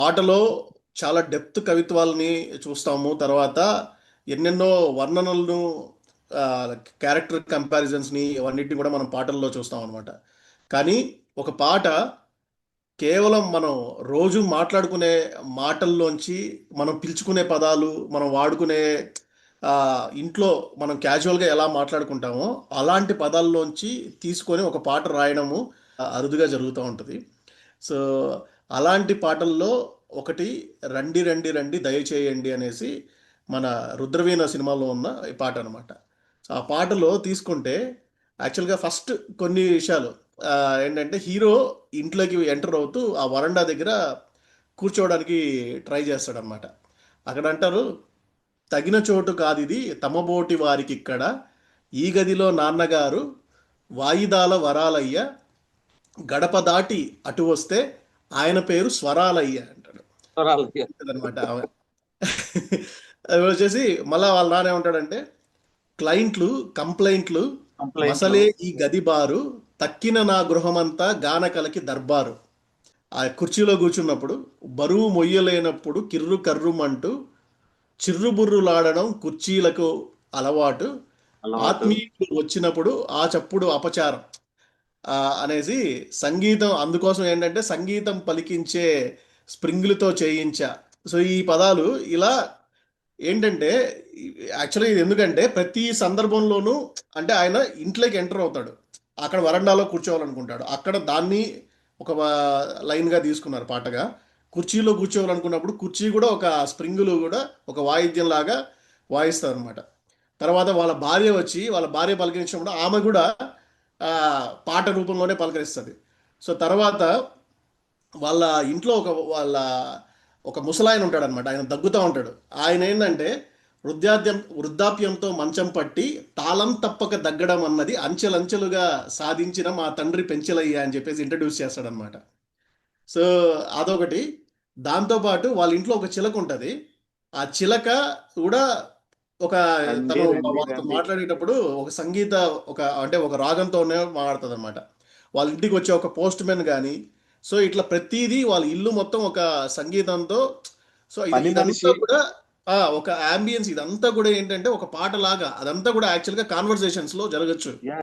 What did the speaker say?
పాటలో చాలా డెప్త్ కవిత్వాలని చూస్తాము. తర్వాత ఎన్నెన్నో వర్ణనలను, క్యారెక్టర్ కంపారిజన్స్ని ఇవన్నిటిని కూడా మనం పాటల్లో చూస్తాం అనమాట. కానీ ఒక పాట కేవలం మనం రోజు మాట్లాడుకునే మాటల్లోంచి, మనం పిలుచుకునే పదాలు, మనం వాడుకునే ఆ, ఇంట్లో మనం క్యాజువల్గా ఎలా మాట్లాడుకుంటామో అలాంటి పదాల్లోంచి తీసుకొని ఒక పాట రాయడము అరుదుగా జరుగుతూ ఉంటుంది. సో అలాంటి పాటల్లో ఒకటి రండి రండి రండి దయచేయండి అనేసి మన రుద్రవీణ సినిమాలో ఉన్న ఈ పాట అనమాట. సో ఆ పాటలో తీసుకుంటే యాక్చువల్గా ఫస్ట్ కొన్ని విషయాలు ఆ, ఏంటంటే హీరో ఇంట్లోకి ఎంటర్ అవుతూ ఆ వరండా దగ్గర కూర్చోవడానికి ట్రై చేస్తాడనమాట. అక్కడ అంటారు, తగిన చోటు కాదిది తమబోటి వారికి ఇక్కడ, ఈ గదిలో నాన్నగారు వాయిదాల వరాలయ్య, గడప దాటి అటు వస్తే ఆయన పేరు స్వరాలయ్య అంటాడు స్వరాలకి అనమాట. ఆమె అది వచ్చేసి మళ్ళా వాళ్ళ నాన్న ఏమంటాడంటే, క్లయింట్లు కంప్లైంట్లు కంప్లైంట్లు. మసలే ఈ గది బారు, తక్కిన నా గృహమంతా గానకలకి దర్బారు. ఆ కుర్చీలో కూర్చున్నప్పుడు బరువు మొయ్యలేనప్పుడు కిర్రు కర్రుమంటూ చిర్రుబుర్రులాడడం కుర్చీలకు అలవాటు, అలవాటు. ఆత్మీయులు వచ్చినప్పుడు ఆ చప్పుడు అపచారం అనేసి సంగీతం అందుకోసం ఏంటంటే సంగీతం పలికించే స్ప్రింగులతో చేయించా. సో ఈ పదాలు ఇలా ఏంటంటే యాక్చువల్గా ఇది ఎందుకంటే ప్రతి సందర్భంలోనూ అంటే ఆయన ఇంట్లోకి ఎంటర్ అవుతాడు, అక్కడ వరండాలో కూర్చోవాలనుకుంటాడు, అక్కడ దాన్ని ఒక లైన్గా తీసుకున్నారు పాటగా. కుర్చీలో కూర్చోవాలనుకున్నప్పుడు కుర్చీ కూడా ఒక స్ప్రింగులు కూడా ఒక వాయిద్యం లాగా వాయిస్తారు అనమాట. తర్వాత వాళ్ళ భార్య వచ్చి వాళ్ళ భార్య పలకరించినప్పుడు ఆమె కూడా ఆ, పాట రూపంలోనే పలకరిస్తుంది. సో తర్వాత వాళ్ళ ఇంట్లో ఒక ముసలాయన ఉంటాడనమాట. ఆయన దగ్గుతూ ఉంటాడు. ఆయన ఏంటంటే వృద్ధాప్యంతో మంచం పట్టి తాళం తప్పక దగ్గడం అన్నది అంచెలంచెలుగా సాధించిన మా తండ్రి పెంచలయ్య అని చెప్పేసి ఇంట్రడ్యూస్ చేస్తాడనమాట. సో అదొకటి. దాంతోపాటు వాళ్ళ ఇంట్లో ఒక చిలక ఉంటుంది. ఆ చిలక కూడా ఒక రండి తను రండి వాళ్ళతో రండి. మాట్లాడేటప్పుడు ఒక సంగీత ఒక అంటే ఒక రాగంతోనే మాట్లాడుతుంది అనమాట. వాళ్ళ ఇంటికి వచ్చే ఒక పోస్ట్ మెన్ కానీ, సో ఇట్లా ప్రతిదీ వాళ్ళ ఇల్లు మొత్తం ఒక సంగీతంతో. సో పని ఇదంతా మనిషి. కూడా ఒక అంబియన్స్, ఇదంతా కూడా ఏంటంటే ఒక పాట లాగా అదంతా కూడా యాక్చువల్గా కాన్వర్సేషన్స్లో జరగచ్చు.